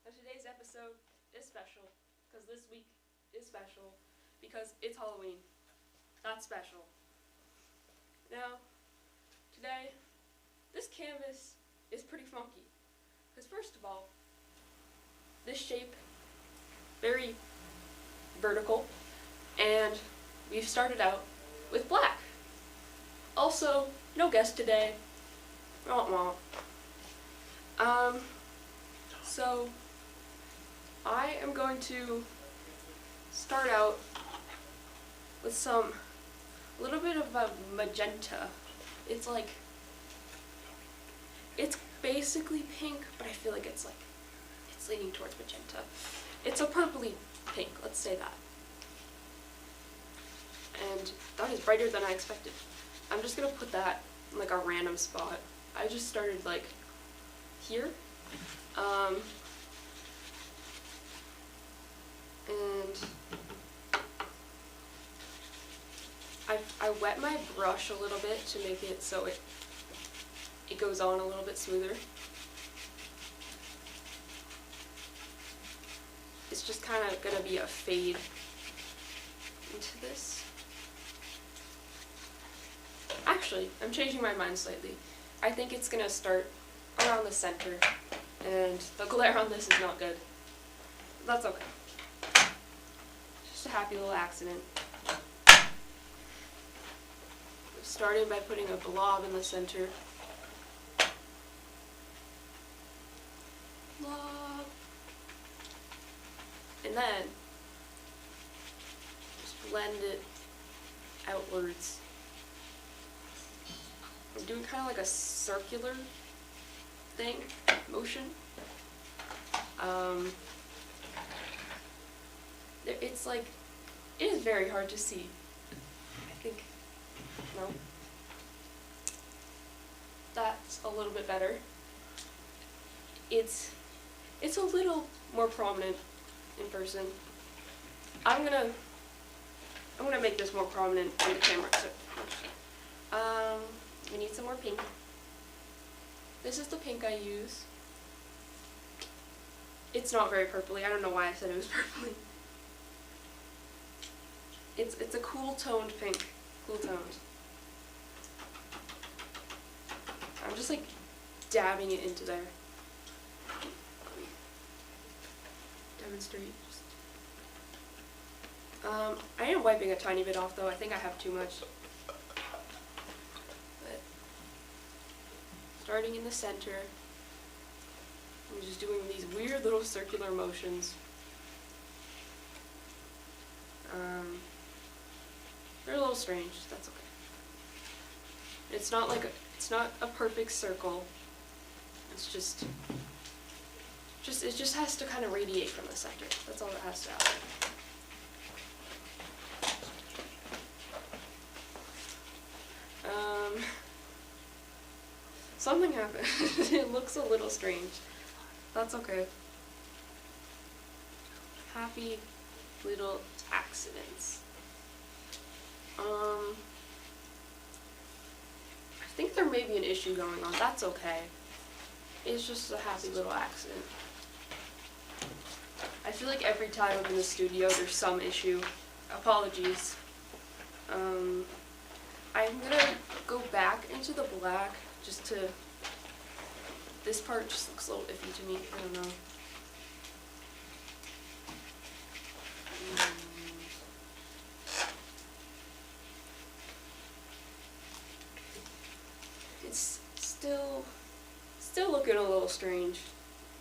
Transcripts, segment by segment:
Now today's episode is special because this week is special because it's Halloween. That's special. Now, today, this canvas is pretty funky because first of all, this shape, very vertical, and we've started out with black. Also, no guest today. Womp womp. So I am going to start out with a little bit of a magenta. It's basically pink, but I feel like it's leaning towards magenta. It's a purpley pink, let's say that. And that is brighter than I expected. I'm just gonna put that in a random spot. I just started here. And I wet my brush a little bit to make it so it goes on a little bit smoother. It's just kind of gonna be a fade into this. Actually, I'm changing my mind slightly. I think it's gonna start around the center, and the glare on this is not good. That's okay. Just a happy little accident. Starting by putting a blob in the center. Blob. And then just blend it outwards. I'm doing kind of like a circular motion. It is very hard to see. I think, no. That's a little bit better. It's a little more prominent in person. I'm gonna make this more prominent on the camera. So, we need some more pink. This is the pink I use. It's not very purpley. I don't know why I said it was purpley. It's a cool toned pink. Cool toned. I'm just dabbing it into there. Demonstrate. I am wiping a tiny bit off though. I think I have too much. But starting in the center, I'm just doing these weird little circular motions. They're a little strange. That's okay. It's not a perfect circle. It's just it just has to kind of radiate from the center. That's all it has to happen. Something happened. It looks a little strange. That's okay. Happy little accidents. I think there may be an issue going on. That's okay. It's just a happy little accident. I feel like every time I'm in the studio there's some issue. Apologies. I'm gonna go back into the black just to... This part just looks a little iffy to me. I don't know. It's still looking a little strange.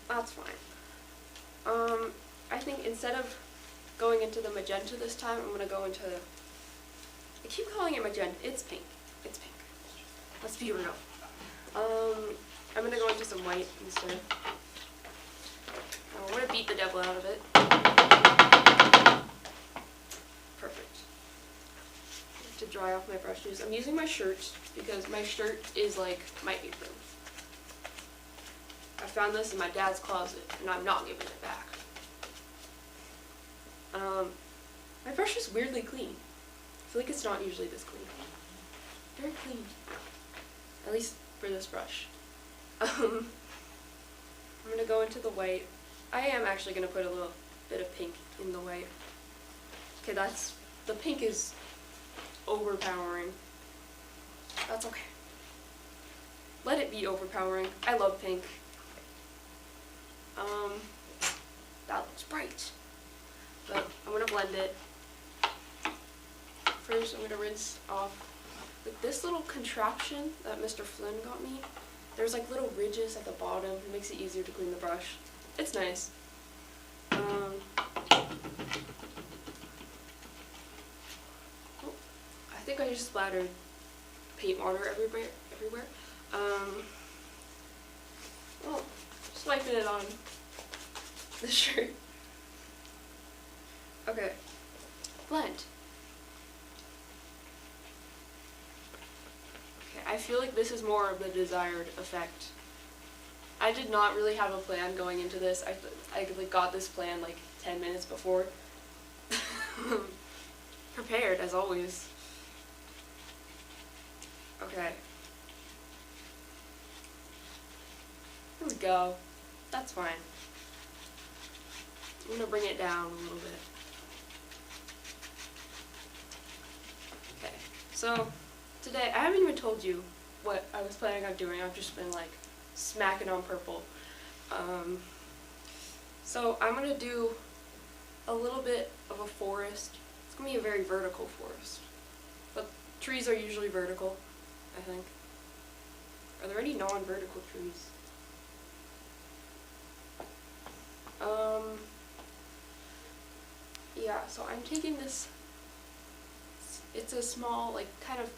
That's fine. I think instead of going into the magenta this time, I'm gonna go into... I keep calling it magenta. It's pink. It's pink. Let's be real. I'm gonna go into some white instead. I'm gonna beat the devil out of it. Perfect. I have to dry off my brushes. I'm using my shirt because my shirt is like my apron. I found this in my dad's closet and I'm not giving it back. My brush is weirdly clean. I feel like it's not usually this clean. Very clean. At least for this brush. I'm going to go into the white I am actually going to put a little bit of pink in the way. Okay, the pink is overpowering. That's okay. Let it be overpowering. I love pink. That looks bright. But I'm going to blend it. First, I'm going to rinse off with this little contraption that Mr. Flynn got me. There's like little ridges at the bottom. It makes it easier to clean the brush. It's nice. Oh, I think I just splattered paint water everywhere. Oh, just wiping it on the shirt. Okay, blend. Okay, I feel like this is more of the desired effect. I did not really have a plan going into this. I like got this plan like 10 minutes before. Prepared as always. Okay. Here we go. That's fine. I'm gonna bring it down a little bit. Okay, so today, I haven't even told you what I was planning on doing. I've just been like smacking on purple. So I'm gonna do a little bit of a forest. It's gonna be a very vertical forest. But trees are usually vertical, I think. Are there any non-vertical trees? Yeah, so I'm taking this, it's a small, like, kind of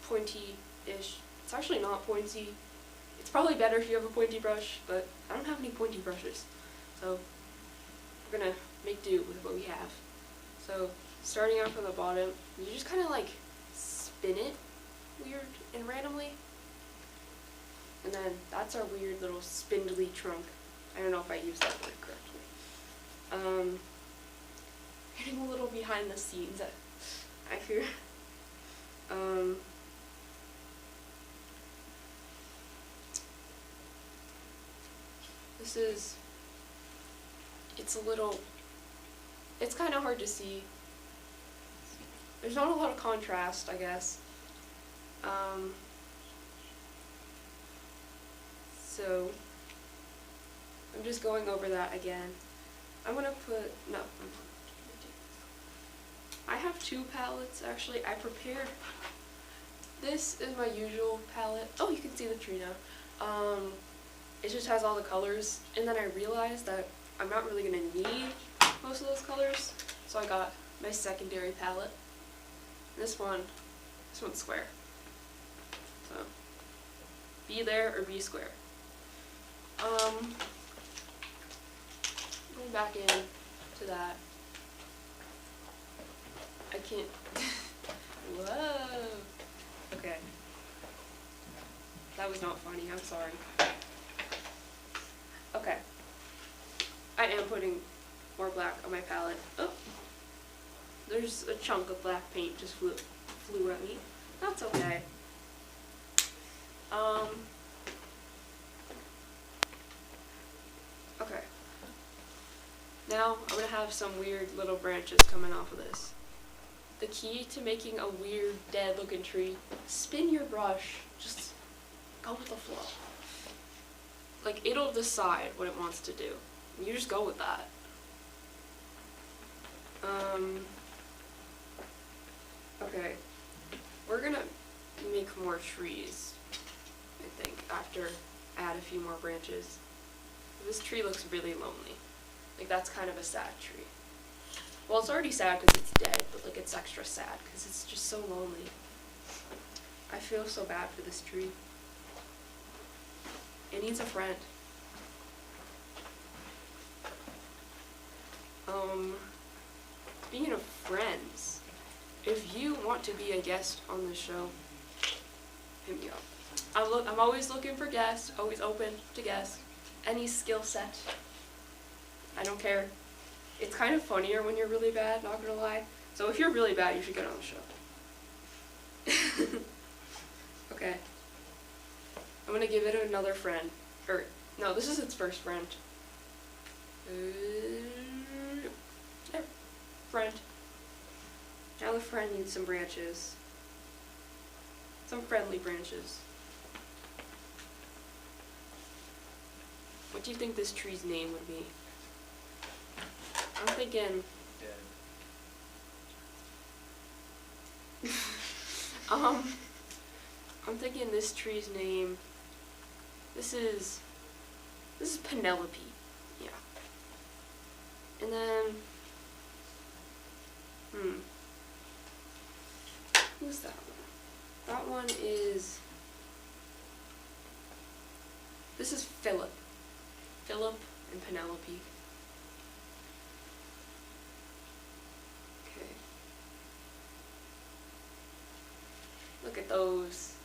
pointy-ish. It's actually not pointy. It's probably better if you have a pointy brush, but I don't have any pointy brushes. So we're gonna make do with what we have. So starting out from the bottom, you just kind of like spin it weird and randomly. And then that's our weird little spindly trunk. I don't know if I used that word correctly. Getting a little behind the scenes, I fear. It's kind of hard to see. There's not a lot of contrast, I guess. So I'm just going over that again. I have two palettes actually. I prepared. This is my usual palette. Oh, you can see the tree now. It just has all the colors, and then I realized that I'm not really gonna need most of those colors, so I got my secondary palette. This one's square. So be there or be square. Going back in to that. I can't. Whoa. Okay. That was not funny. I'm sorry. Okay. I am putting more black on my palette. Oh. There's a chunk of black paint just flew at me. That's okay. Okay. Now I'm gonna have some weird little branches coming off of this. The key to making a weird dead looking tree, spin your brush, just go with the flow. Like, it'll decide what it wants to do. You just go with that. Okay, we're gonna make more trees, I think, after I add a few more branches. This tree looks really lonely. Like, that's kind of a sad tree. Well, it's already sad because it's dead, but like, it's extra sad because it's just so lonely. I feel so bad for this tree. It needs a friend. Speaking of friends, if you want to be a guest on the show, hit me up. I'm always looking for guests, always open to guests. Any skill set. I don't care. It's kind of funnier when you're really bad, not gonna lie. So if you're really bad, you should get on the show. Okay. I'm gonna give it another friend. Or, no, this is its first friend. Yeah, friend. Now the friend needs some branches. Some friendly branches. What do you think this tree's name would be? I'm thinking... Dead. I'm thinking this tree's name... This is Penelope. Yeah. And then... Who's that one? That one is... This is Philip. Philip and Penelope. Okay. Look at those.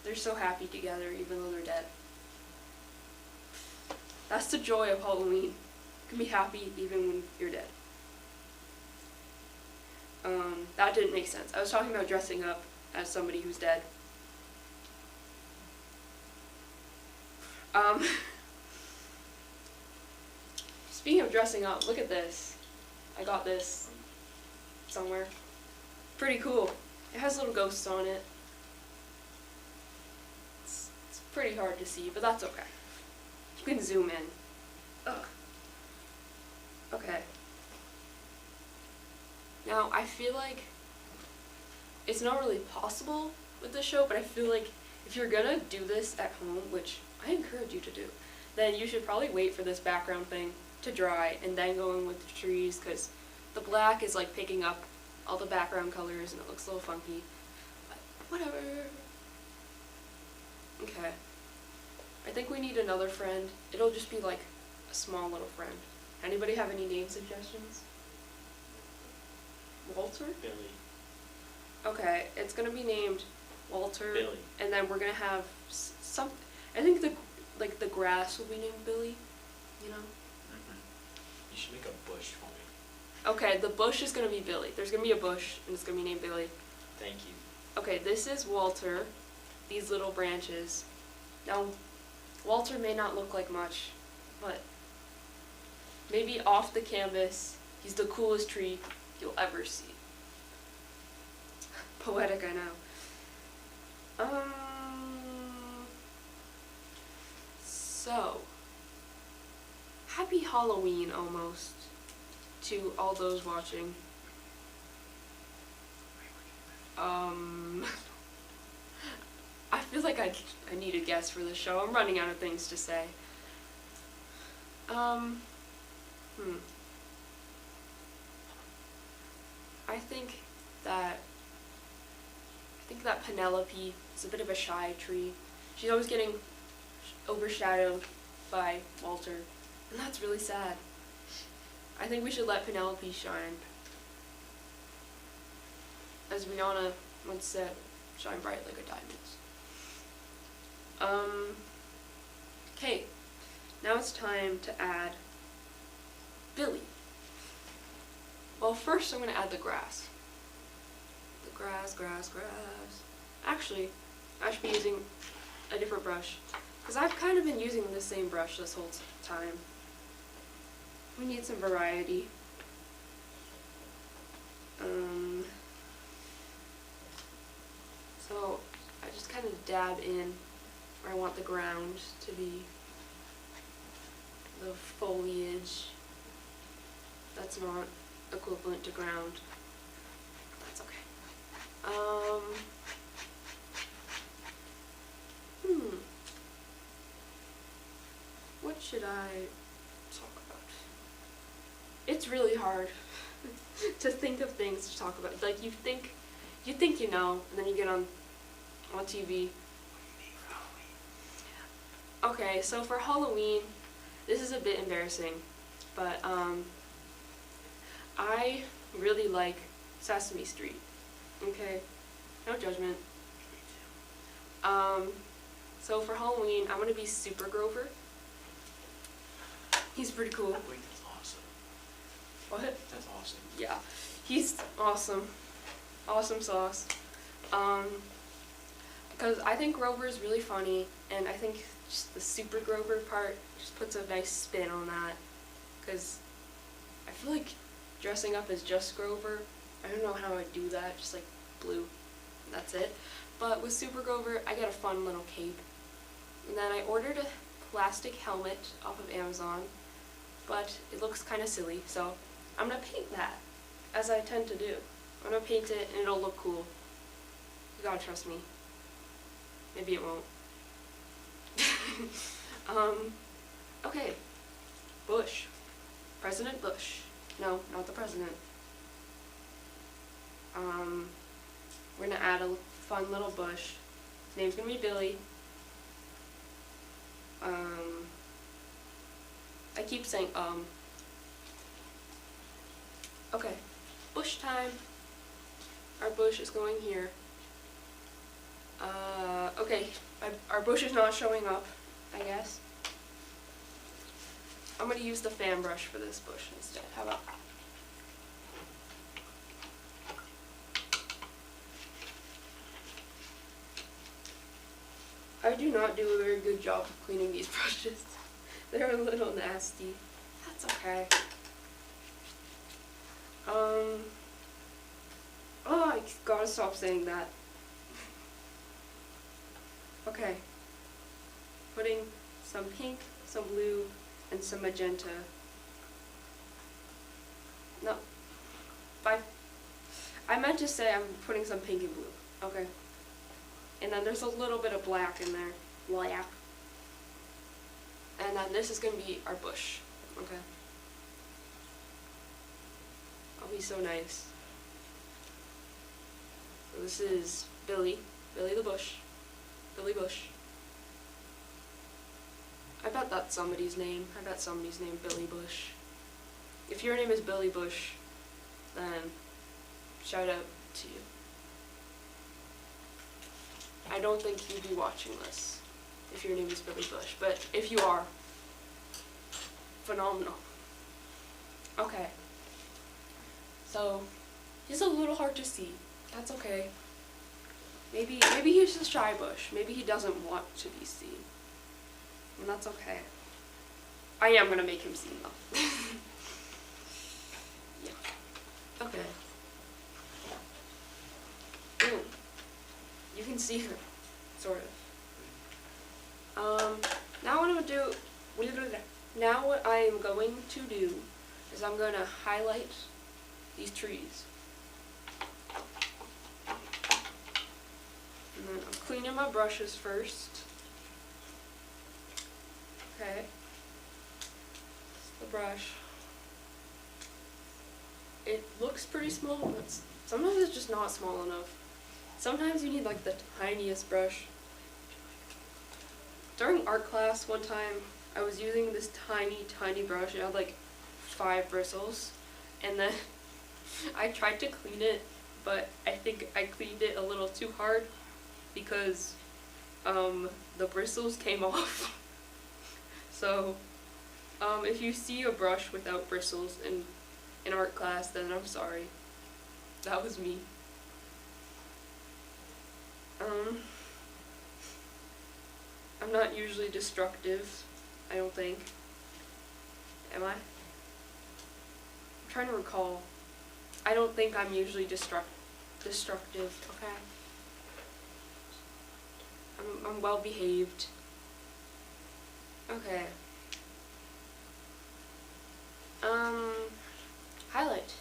They're so happy together even though they're dead. That's the joy of Halloween. You can be happy even when you're dead. That didn't make sense. I was talking about dressing up as somebody who's dead. Speaking of dressing up, look at this. I got this somewhere. Pretty cool. It has little ghosts on it. It's pretty hard to see, but that's okay. You can zoom in. Ugh. Okay. Now, I feel like it's not really possible with this show, but I feel like if you're gonna do this at home, which I encourage you to do, then you should probably wait for this background thing to dry and then go in with the trees, because the black is like picking up all the background colors and it looks a little funky. But whatever. Okay. I think we need another friend. It'll just be like a small little friend. Anybody have any name suggestions? Walter? Billy. Okay, it's gonna be named Walter. Billy. And then we're gonna have some. I think the grass will be named Billy. You know. You should make a bush for me. Okay, the bush is gonna be Billy. There's gonna be a bush, and it's gonna be named Billy. Thank you. Okay, this is Walter. These little branches. Now, Walter may not look like much, but maybe off the canvas, he's the coolest tree you'll ever see. Poetic, I know. So, happy Halloween almost to all those watching. I feel like I need a guest for this show. I'm running out of things to say. I think that Penelope is a bit of a shy tree. She's always getting overshadowed by Walter, and that's really sad. I think we should let Penelope shine. As Rihanna once said, shine bright like a diamond. Okay, now it's time to add Billy. Well, first I'm going to add the grass. The grass. Actually, I should be using a different brush, because I've kind of been using the same brush this whole time. We need some variety. So I just kind of dab in where I want the ground to be. The foliage. That's not equivalent to ground. That's okay. What should I talk about? It's really hard to think of things to talk about. Like you think you know, and then you get on TV. Okay, so for Halloween, this is a bit embarrassing, but I really like Sesame Street. Okay, no judgment. So for Halloween, I'm gonna be Super Grover. He's pretty cool. Wait, that's awesome. What? That's awesome. Yeah, he's awesome. Awesome sauce. Because I think Grover is really funny, and I think just the Super Grover part just puts a nice spin on that. because I feel like dressing up as just Grover, I don't know how I'd do that, just like blue, and that's it. But with Super Grover, I get a fun little cape. And then I ordered a plastic helmet off of Amazon, but it looks kind of silly, so I'm going to paint that, as I tend to do. I'm going to paint it and it'll look cool. You gotta trust me. Maybe it won't. Okay. Bush. President Bush. No, not the president. We're gonna add a fun little bush. His name's gonna be Billy. I keep saying, Okay. Bush time. Our bush is going here. Okay. Our bush is not showing up, I guess. I'm gonna use the fan brush for this bush instead. How about that? I do not do a very good job of cleaning these brushes. They're a little nasty. That's okay. Oh, I gotta stop saying that. Okay. Putting some pink, some blue, and some magenta. No. I meant to say I'm putting some pink and blue. Okay. And then there's a little bit of black in there. Black. And then this is going to be our bush. Okay. I'll be so nice. So this is Billy. Billy the Bush. Billy Bush. I bet that's somebody's name. I bet somebody's named Billy Bush. If your name is Billy Bush, then shout out to you. I don't think you'd be watching this if your name is Billy Bush, but if you are, phenomenal. Okay. So, he's a little hard to see. That's okay. Maybe he's a shy bush. Maybe he doesn't want to be seen. And that's okay. I am gonna make him seen though. Yeah. Okay. Ooh. You can see her, sort of. Now what I'm gonna do. Now what I am going to do is I'm gonna highlight these trees. And then I'm cleaning my brushes first. Okay. The brush. It looks pretty small, but sometimes it's just not small enough. Sometimes you need like the tiniest brush. During art class one time, I was using this tiny brush. It had like 5 bristles. And then I tried to clean it, but I think I cleaned it a little too hard because the bristles came off. So if you see a brush without bristles in art class, then I'm sorry. That was me. I'm not usually destructive, I don't think. Am I? I'm trying to recall. I don't think I'm usually destructive, okay? I'm well behaved. Okay. Highlight.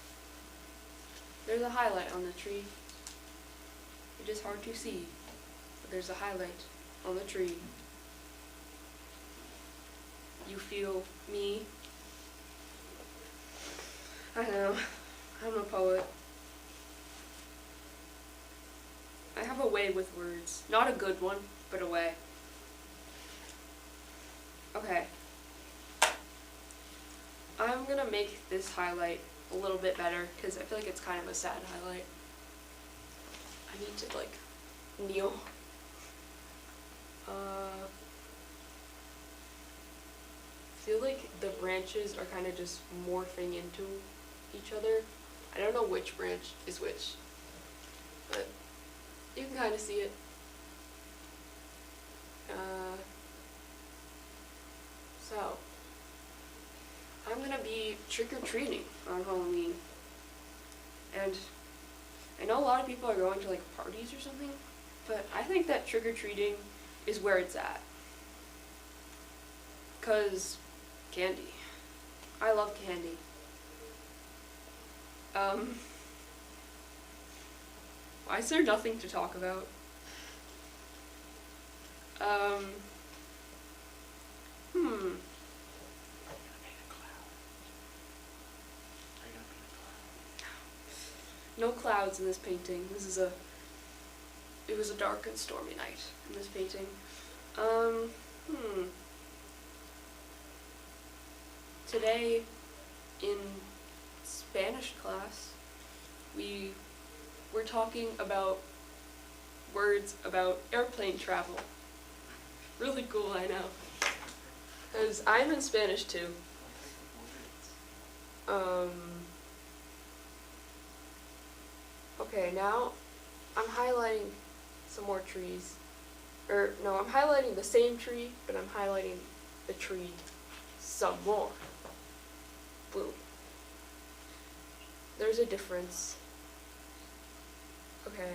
There's a highlight on the tree. It is hard to see, but there's a highlight on the tree. You feel me? I know. I'm a poet. I have a way with words. Not a good one, but a way. Okay. I'm gonna make this highlight a little bit better because I feel like it's kind of a sad highlight. I need to like kneel. I feel like the branches are kind of just morphing into each other. I don't know which branch is which, but you can kind of see it. So I'm gonna be trick-or-treating on Halloween. And I know a lot of people are going to like parties or something, but I think that trick-or-treating is where it's at. 'Cause candy. I love candy. Why is there nothing to talk about? No clouds in this painting. It was a dark and stormy night in this painting. Today, in Spanish class, we were talking about words about airplane travel. Really cool, I know. Because I'm in Spanish too. Okay, now I'm highlighting some more trees. Or, no, I'm highlighting the same tree, but I'm highlighting the tree some more. Boom. There's a difference. Okay.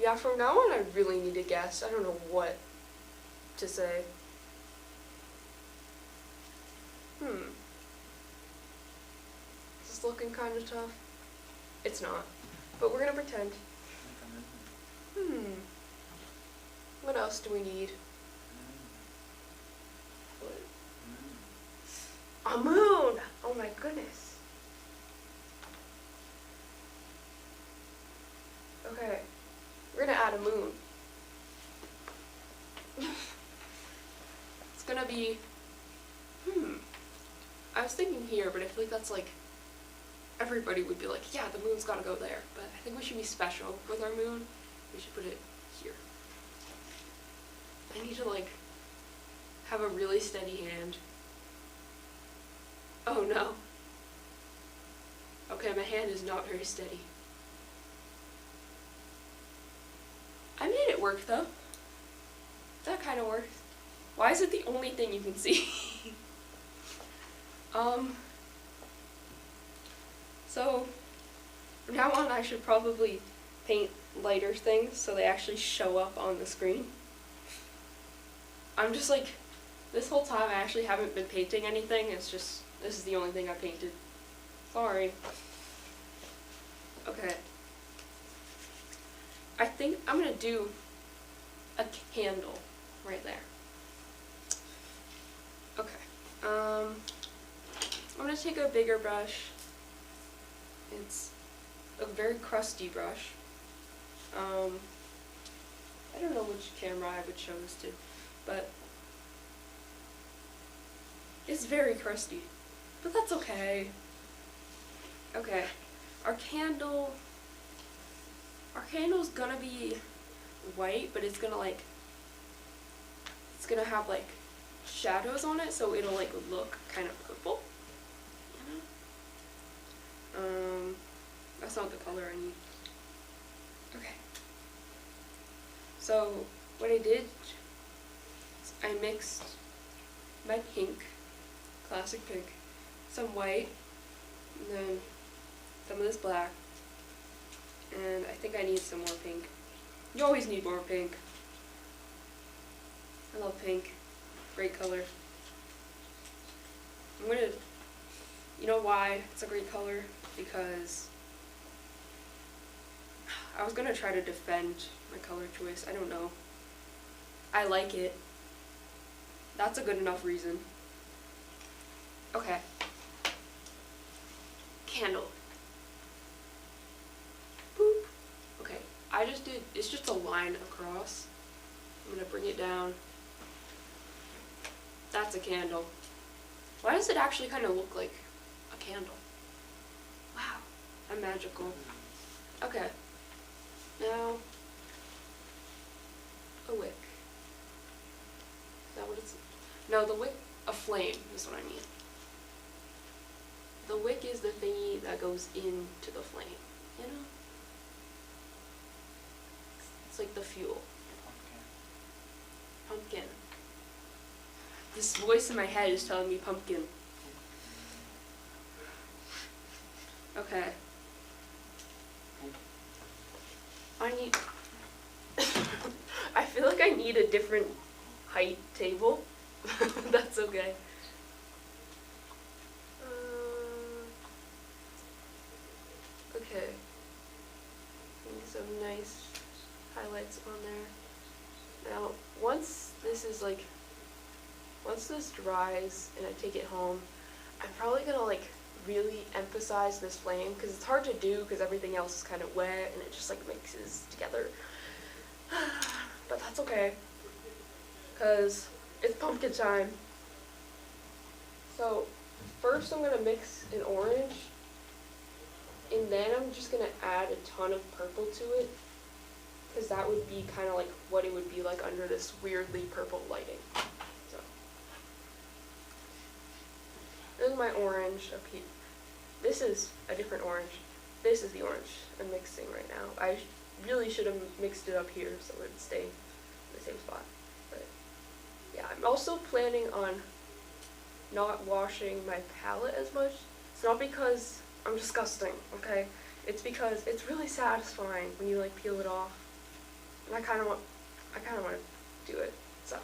Yeah, from now on I really need to guess. I don't know what to say. Is this looking kind of tough? It's not. But we're gonna pretend. What else do we need? A moon! Oh my goodness. Okay. We're gonna add a moon. It's gonna be... I was thinking here, but I feel like that's like... Everybody would be like, yeah, the moon's gotta go there. But I think we should be special with our moon. We should put it here. I need to like... have a really steady hand. Oh no. Okay, my hand is not very steady. I made it work though. That kind of works. Why is it the only thing you can see? So, from now on I should probably paint lighter things so they actually show up on the screen. I'm just like, this whole time I actually haven't been painting anything, it's just, this is the only thing I painted. Sorry. Okay. I think I'm gonna do a candle right there. Okay. I'm gonna take a bigger brush. It's a very crusty brush. I don't know which camera I would show this to, but it's very crusty. But that's okay. Okay. Our candle's gonna be white, but it's gonna like, it's gonna have like shadows on it, so it'll like look kind of purple. You know? That's not the color I need. Okay. So what I did is I mixed my pink, classic pink, some white, and then some of this black, and I think I need some more pink. You always need more pink. I love pink. Great color. I'm gonna, you know why it's a great color? Because I was gonna try to defend my color choice. I don't know. I like it. That's a good enough reason. Okay. Candle. Boop. Okay. I just did, it's just a line across. I'm gonna bring it down. That's a candle. Why does it actually kind of look like a candle? Wow. I'm magical. Okay. Now, a wick. Is that what it's? No, the wick, a flame is what I mean. The wick is the thingy that goes into the flame, you know? It's like the fuel. Pumpkin. this voice in my head is telling me pumpkin. Okay. I need... I feel like I need a different height table. That's okay. Okay. Need some nice highlights on there. Now, once this dries and I take it home, I'm probably gonna like really emphasize this flame because it's hard to do because everything else is kind of wet and it just like mixes together. But that's okay because it's pumpkin time. So first I'm gonna mix an orange and then I'm just gonna add a ton of purple to it because that would be kind of like what it would be like under this weirdly purple lighting. So this is my orange up here. This is a different orange. This is the orange I'm mixing right now. I really should have mixed it up here so it would stay in the same spot. But yeah, I'm also planning on not washing my palette as much. It's not because I'm disgusting, okay? It's because it's really satisfying when you like peel it off. And I kinda want to do it. So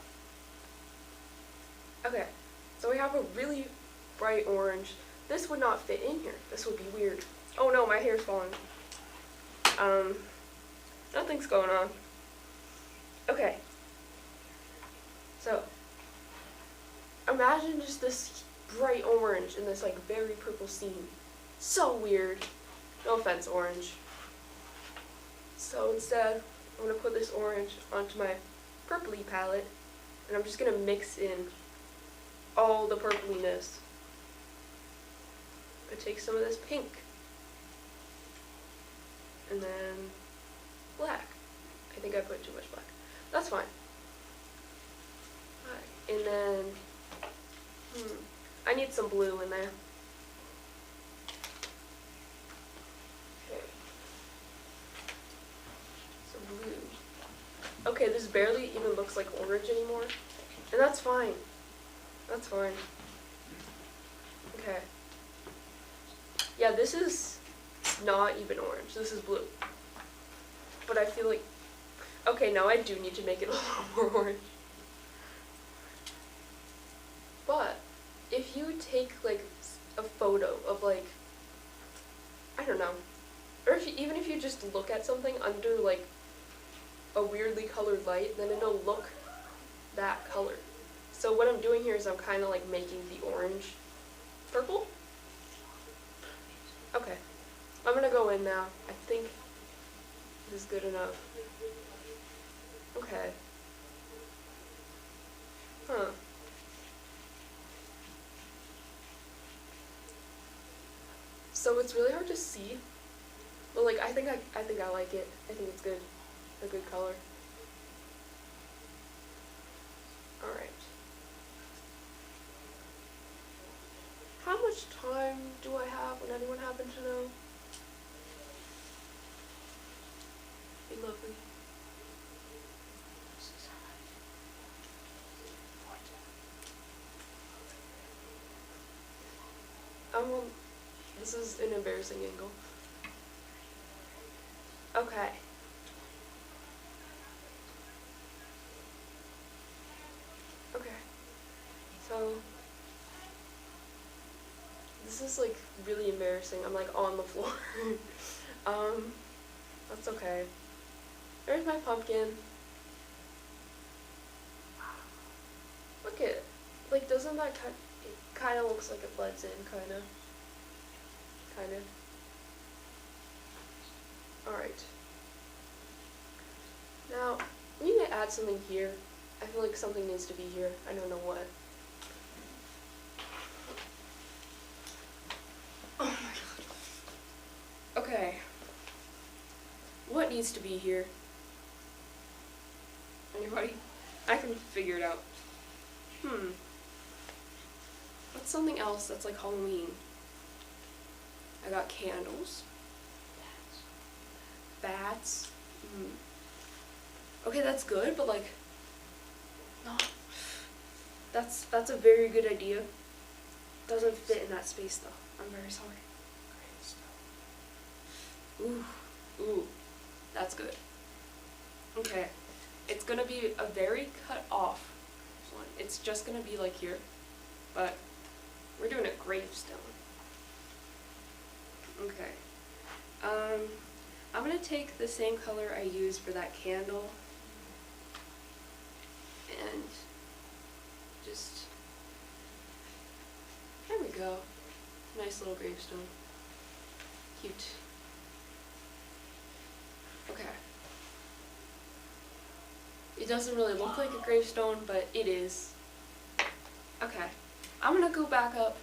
okay. So we have a really bright orange. This would not fit in here. This would be weird. Oh no, my hair's falling. Nothing's going on. Okay. So, imagine just this bright orange in this like very purple scene. So weird. No offense, orange. So instead, I'm gonna put this orange onto my purpley palette, and I'm just gonna mix in all the purpliness. I take some of this pink, and then black. I think I put too much black. That's fine. Right. And then, I need some blue in there. Okay. Some blue. Okay, this barely even looks like orange anymore, and that's fine. That's fine. Okay. Yeah, this is not even orange. This is blue. But I feel like... Okay, now I do need to make it a little more orange. But if you take, like, a photo of, like... I don't know. Or even if you just look at something under, like, a weirdly colored light, then it'll look that color. So what I'm doing here is I'm kind of, like, making the orange purple. Okay, I'm gonna go in now. I think this is good enough. Okay. Huh. So it's really hard to see, but like I think I like it. I think it's good, a good color. All right. How much time do I have? Would anyone happen to know? Be lovely. This is an embarrassing angle. Okay. Okay. So this is like really embarrassing. I'm like on the floor. That's okay. There's my pumpkin. Look at, like, doesn't that it kind of looks like it blends in, kind of. Alright. Now, we need to add something here. I feel like something needs to be here. I don't know what. Oh my god. Okay. What needs to be here? Anybody? I can figure it out. What's something else that's like Halloween? I got candles. Bats. Okay, that's good, but like, no. That's a very good idea. Doesn't fit in that space though. I'm very sorry. Great stuff. Ooh, that's good. Okay, it's gonna be a very cut off one. It's just gonna be like here, but we're doing a gravestone. Okay. I'm gonna take the same color I used for that candle and just, there we go. Nice little gravestone. Cute. Okay. It doesn't really look like a gravestone, but it is. Okay. I'm gonna go back up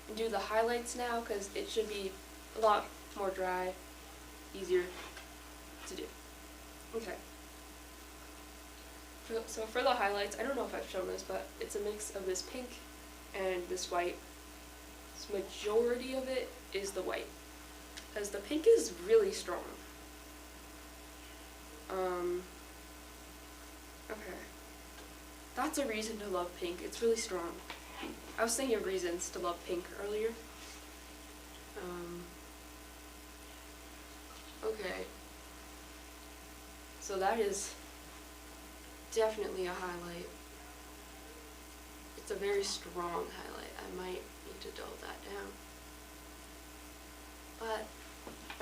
and do the highlights now because it should be a lot more dry, easier to do. Okay. So for the highlights, I don't know if I've shown this, but it's a mix of this pink and this white. The majority of it is the white, because the pink is really strong. Okay. That's a reason to love pink. It's really strong. I was thinking of reasons to love pink earlier. Okay. So that is definitely a highlight. It's a very strong highlight. I might need to dull that down. But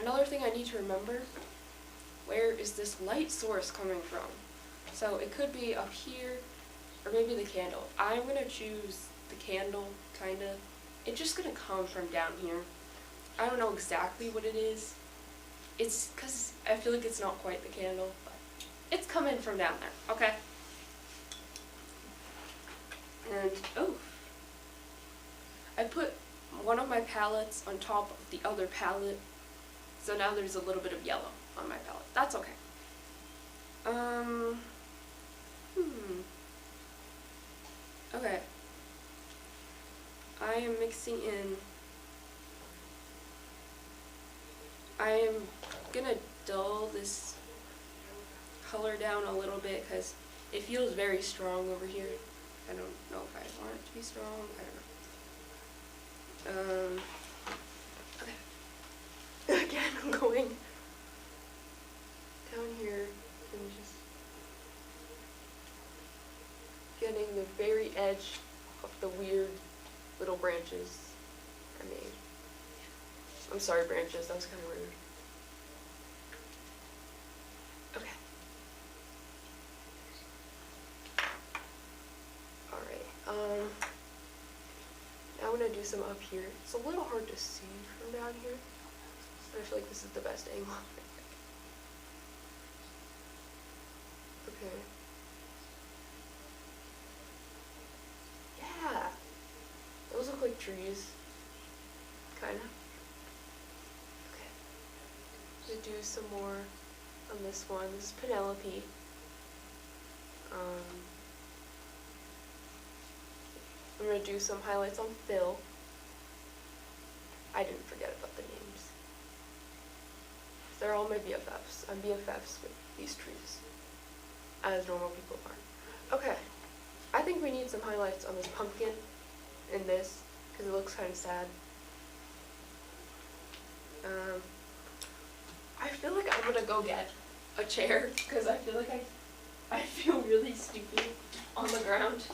another thing I need to remember, where is this light source coming from? So it could be up here, or maybe the candle. I'm gonna choose the candle, kinda. It's just gonna come from down here. I don't know exactly what it is. It's because I feel like it's not quite the candle, but it's coming from down there, okay? And, oh, I put one of my palettes on top of the other palette, so now there's a little bit of yellow on my palette. That's okay. Okay. I am mixing in. I am gonna dull this color down a little bit because it feels very strong over here. I don't know if I want it to be strong. I don't know. Okay. Again, I'm going down here and just getting the very edge of the weird little branches I made. I'm sorry, branches, that was kind of rude. Okay. Alright, now I'm gonna do some up here. It's a little hard to see from down here, but I feel like this is the best angle. Okay. Yeah! Those look like trees. Kinda. Okay. I'm gonna do some more on this one. This is Penelope. I'm gonna do some highlights on Phil. I didn't forget about the names. They're all my BFFs. I'm BFFs with these trees, as normal people are. Okay. I think we need some highlights on this pumpkin in this, because it looks kind of sad. I feel like I'm gonna go get a chair, because I feel like I feel really stupid on the ground.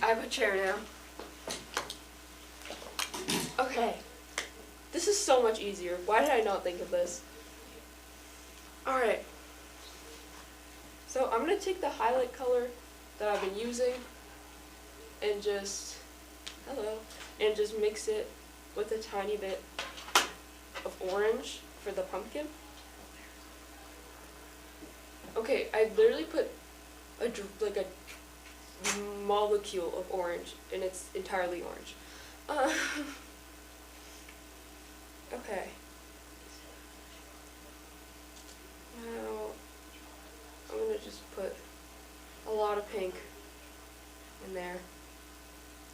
I have a chair now. Okay. This is so much easier. Why did I not think of this? Alright. So I'm going to take the highlight color that I've been using and just, and just mix it with a tiny bit of orange for the pumpkin. Okay, I literally put a molecule of orange, and it's entirely orange. Okay. Now, I'm gonna just put a lot of pink in there.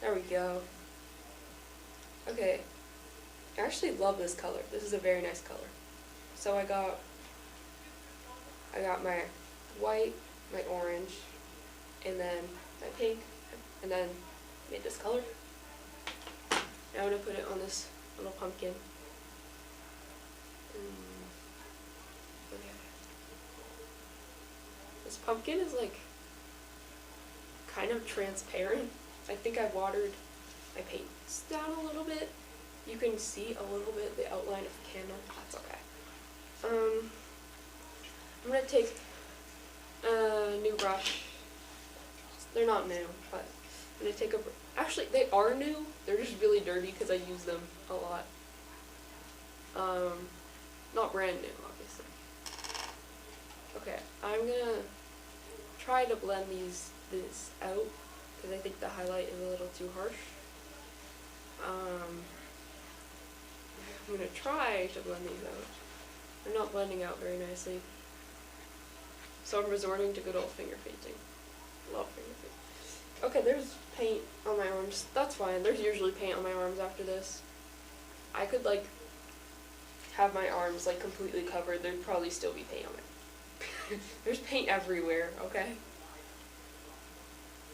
There we go. Okay. I actually love this color. This is a very nice color. So I got my white, my orange, and then my pink, and then made this color. Now I'm gonna put it on this little pumpkin. Okay. This pumpkin is like kind of transparent. I think I watered my paints down a little bit. You can see a little bit the outline of the candle. That's okay. I'm gonna take a new brush. They're not new, but I'm gonna take a. Actually, they are new. They're just really dirty because I use them a lot. Not brand new, obviously. Okay, I'm gonna try to blend this out because I think the highlight is a little too harsh. I'm gonna try to blend these out. They're not blending out very nicely. So I'm resorting to good old finger painting. Love finger painting. Okay, there's paint on my arms. That's fine. There's usually paint on my arms after this. I could like have my arms like completely covered. There'd probably still be paint on it. There's paint everywhere, okay?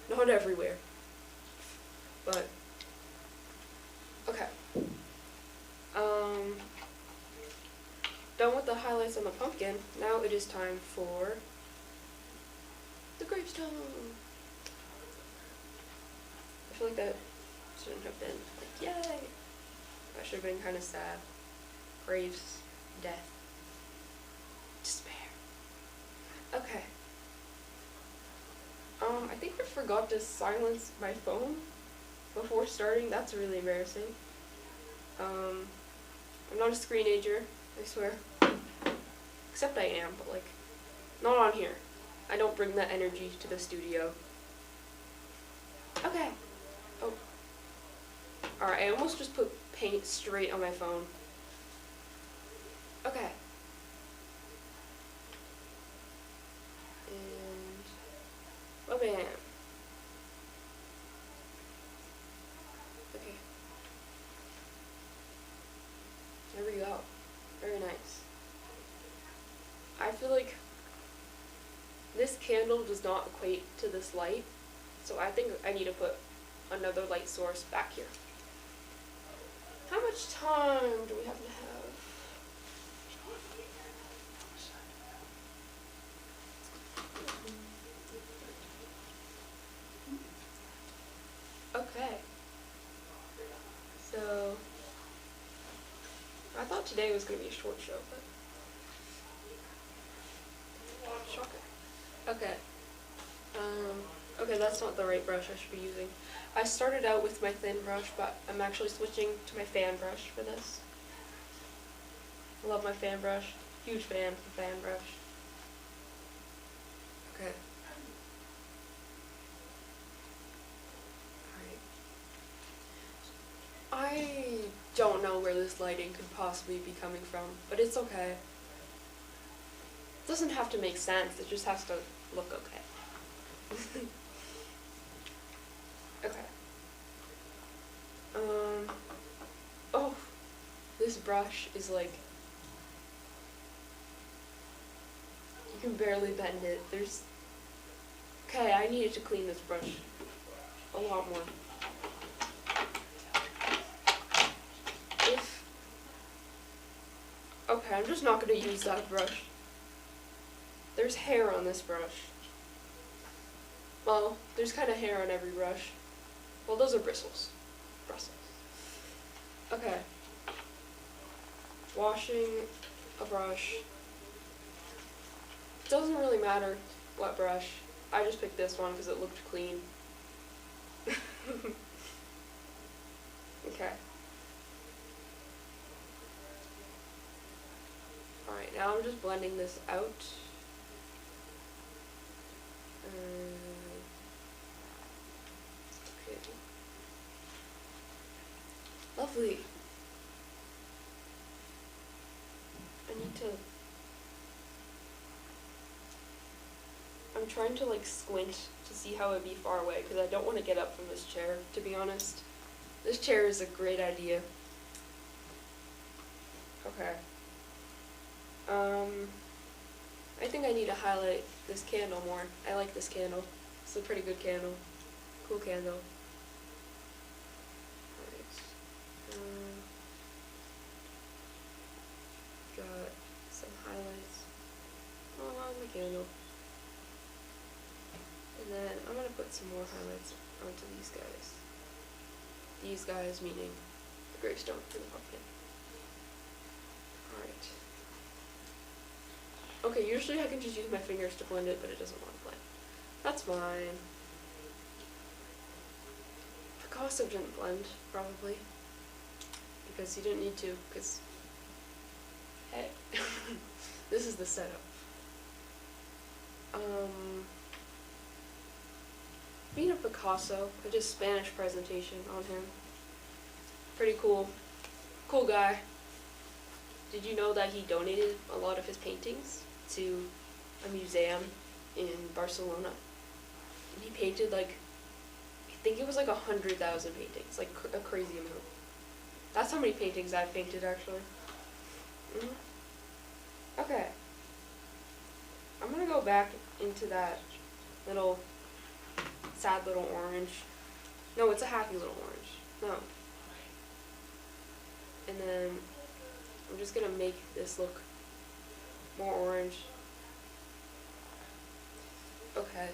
Not everywhere. But okay. Done with the highlights on the pumpkin. Now it is time for the gravestone. I feel like that shouldn't have been like, yay. That should have been kind of sad. Graves, death, despair. Okay. I think I forgot to silence my phone before starting. That's really embarrassing. I'm not a screenager, I swear. Except I am, but like, not on here. I don't bring that energy to the studio. Okay. Oh. Alright, I almost just put paint straight on my phone. Okay. And oh bam. Okay. There we go. Very nice. I feel like this candle does not equate to this light, so I think I need to put another light source back here. How much time do we have to have? Okay. So, I thought today was going to be a short show, but shocker. Okay. Okay, that's not the right brush I should be using. I started out with my thin brush, but I'm actually switching to my fan brush for this. I love my fan brush. Huge fan of the fan brush. Okay. Alright. I don't know where this lighting could possibly be coming from, but it's okay. It doesn't have to make sense, it just has to look okay. Okay. Oh, this brush is like, you can barely bend it. Okay, I needed to clean this brush a lot more. Okay, I'm just not gonna use that brush. There's hair on this brush. Well, there's kind of hair on every brush. Well, those are bristles. Bristles. Okay. Washing a brush. Doesn't really matter what brush. I just picked this one because it looked clean. Okay. Alright, now I'm just blending this out. Okay. Lovely. I need to... I'm trying to like squint to see how it would be far away because I don't want to get up from this chair, to be honest. This chair is a great idea. Okay. I think I need to highlight this candle more. I like this candle. It's a pretty good candle. Cool candle. Alright. Got some highlights on the candle. And then I'm gonna put some more highlights onto these guys. These guys meaning the gravestone for the pumpkin. Alright. Okay, usually I can just use my fingers to blend it, but it doesn't want to blend. That's fine. Picasso didn't blend, probably. Because he didn't need to, because... Hey. This is the setup. Being a Picasso, I did a Spanish presentation on him. Pretty cool. Cool guy. Did you know that he donated a lot of his paintings to a museum in Barcelona? And he painted like, I think it was like 100,000 paintings, like a crazy amount. That's how many paintings I've painted actually. Okay. I'm gonna go back into that little sad little orange. No, it's a happy little orange. No. And then I'm just gonna make this look more orange. Okay.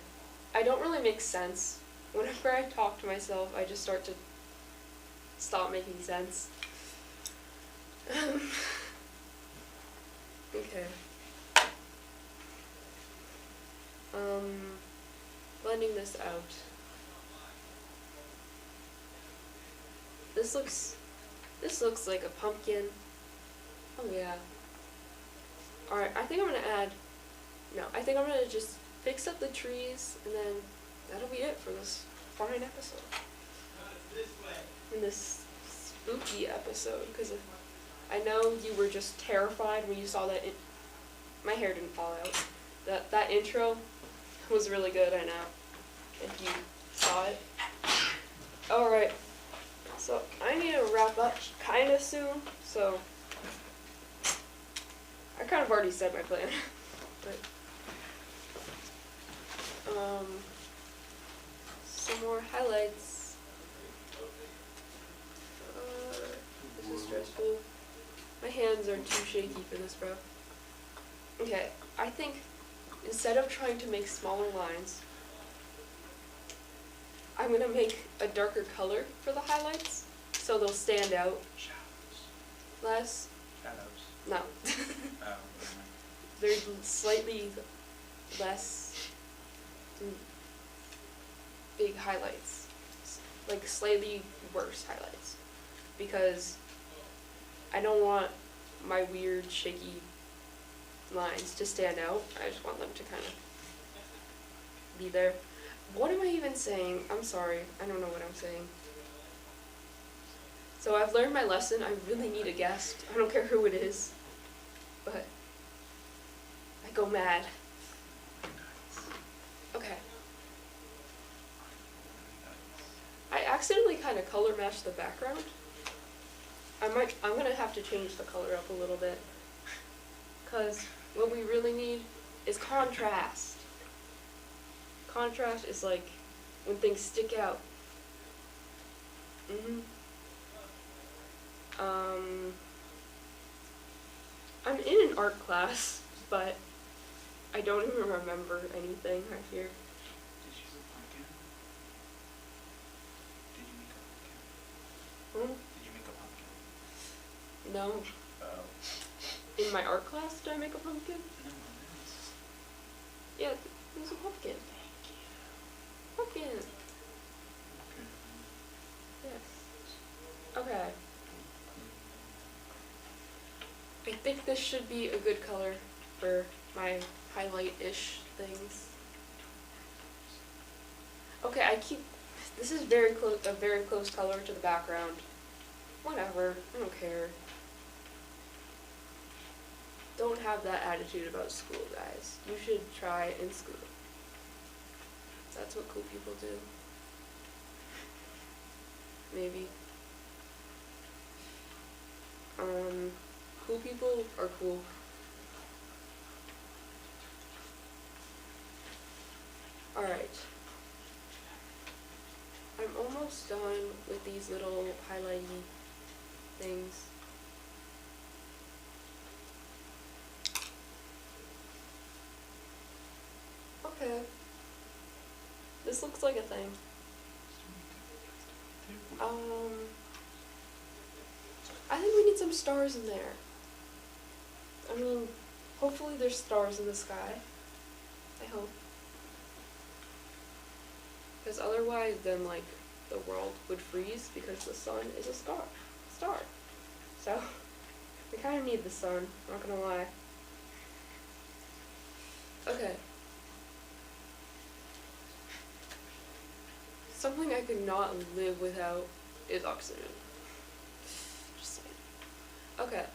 I don't really make sense. Whenever I talk to myself, I just start to stop making sense. Okay. Blending this out. This looks like a pumpkin. Oh yeah. Alright, I think I'm gonna just fix up the trees and then that'll be it for this fine episode. In this spooky episode, because I know you were just terrified when you saw that my hair didn't fall out. That intro was really good, I know, if you saw it. Alright, so I need to wrap up kind of soon, so I kind of already said my plan, but some more highlights. This is stressful. My hands are too shaky for this, bro. Okay, I think instead of trying to make smaller lines, I'm gonna make a darker color for the highlights so they'll stand out less. Shadows. No. Oh, They're slightly less big highlights, like slightly worse highlights, because I don't want my weird shaky lines to stand out. I just want them to kind of be there. What am I even saying? I'm sorry. I don't know what I'm saying. So I've learned my lesson. I really need a guest. I don't care who it is. But I go mad. Okay. I accidentally kind of color matched the background. I'm gonna have to change the color up a little bit. Cause what we really need is contrast. Contrast is like when things stick out. I'm in an art class, but I don't even remember anything right here. Did you use a pumpkin? Did you make a pumpkin? Hmm? Did you make a pumpkin? No. Oh. In my art class, did I make a pumpkin? No, this. Yeah, it was a pumpkin. Thank you. Pumpkin. Okay. Yes. Okay. I think this should be a good color for my highlight-ish things. Okay, this is very close, a very close color to the background. Whatever, I don't care. Don't have that attitude about school, guys. You should try in school. That's what cool people do. Maybe. Cool people are cool. Alright. with these little highlighty things. Okay. This looks like a thing. I think we need some stars in there. I mean, hopefully there's stars in the sky. I hope. Because otherwise then like the world would freeze because the sun is a star. So we kind of need the sun, not gonna lie. Okay. Something I could not live without is oxygen. Just saying. Okay.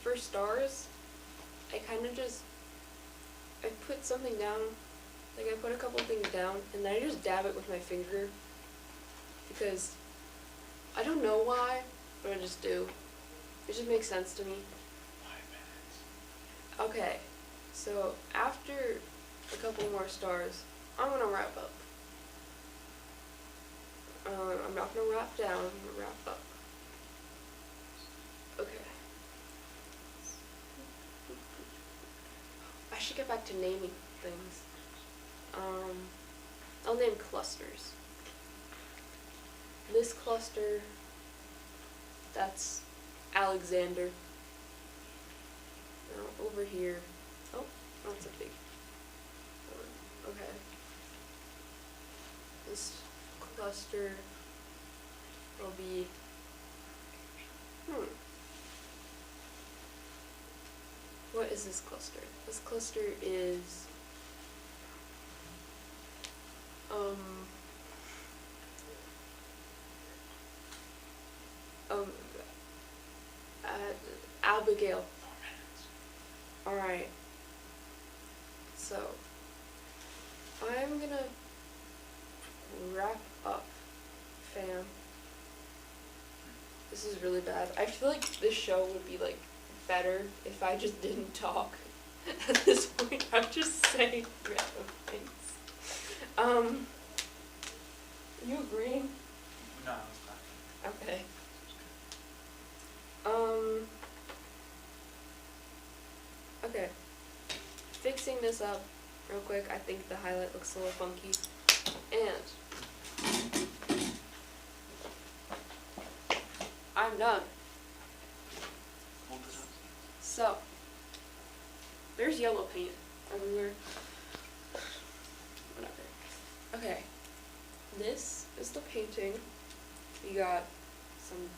For stars, I put something down, like I put a couple things down, and then I just dab it with my finger, because I don't know why, but I just do. It just makes sense to me. 5 minutes. Okay, so after a couple more stars, I'm gonna wrap up. I'm not gonna wrap down, I'm gonna wrap up. Okay. I should get back to naming things. I'll name clusters. This cluster, that's Alexander. Now over here, oh, that's a big one. Okay. This cluster will be, what is this cluster? This cluster is, Abigail. 4 minutes. Alright. So, I'm gonna wrap up, fam. This is really bad. I feel like this show would be like better if I just didn't talk. At this point, I'm just saying random things. You agreeing? No, it's not. Okay. Okay. Fixing this up real quick. I think the highlight looks a little funky. And I'm done. Hold it up. So, there's yellow paint everywhere. Whatever. Okay. This is the painting. We got some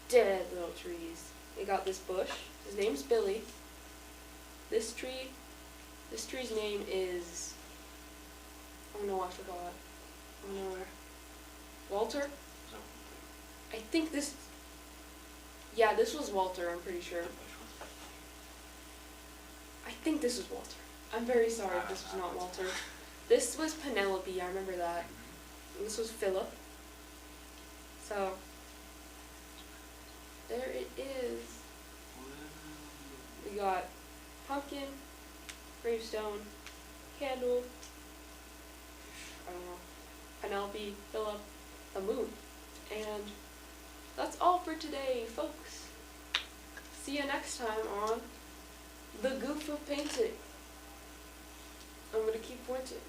dead little trees. We got this bush. His name's Billy. This tree's name is, oh no, I forgot. Oh no. Walter? I think this, yeah, this was Walter, I'm pretty sure. I think this was Walter. I'm very sorry if this was not Walter. This was Penelope, I remember that. And this was Philip. So, there it is. We got pumpkin, gravestone, candle, I don't know, Penelope, Philip, the moon. And that's all for today, folks. See you next time on the Goof of Painting. I'm gonna keep pointing.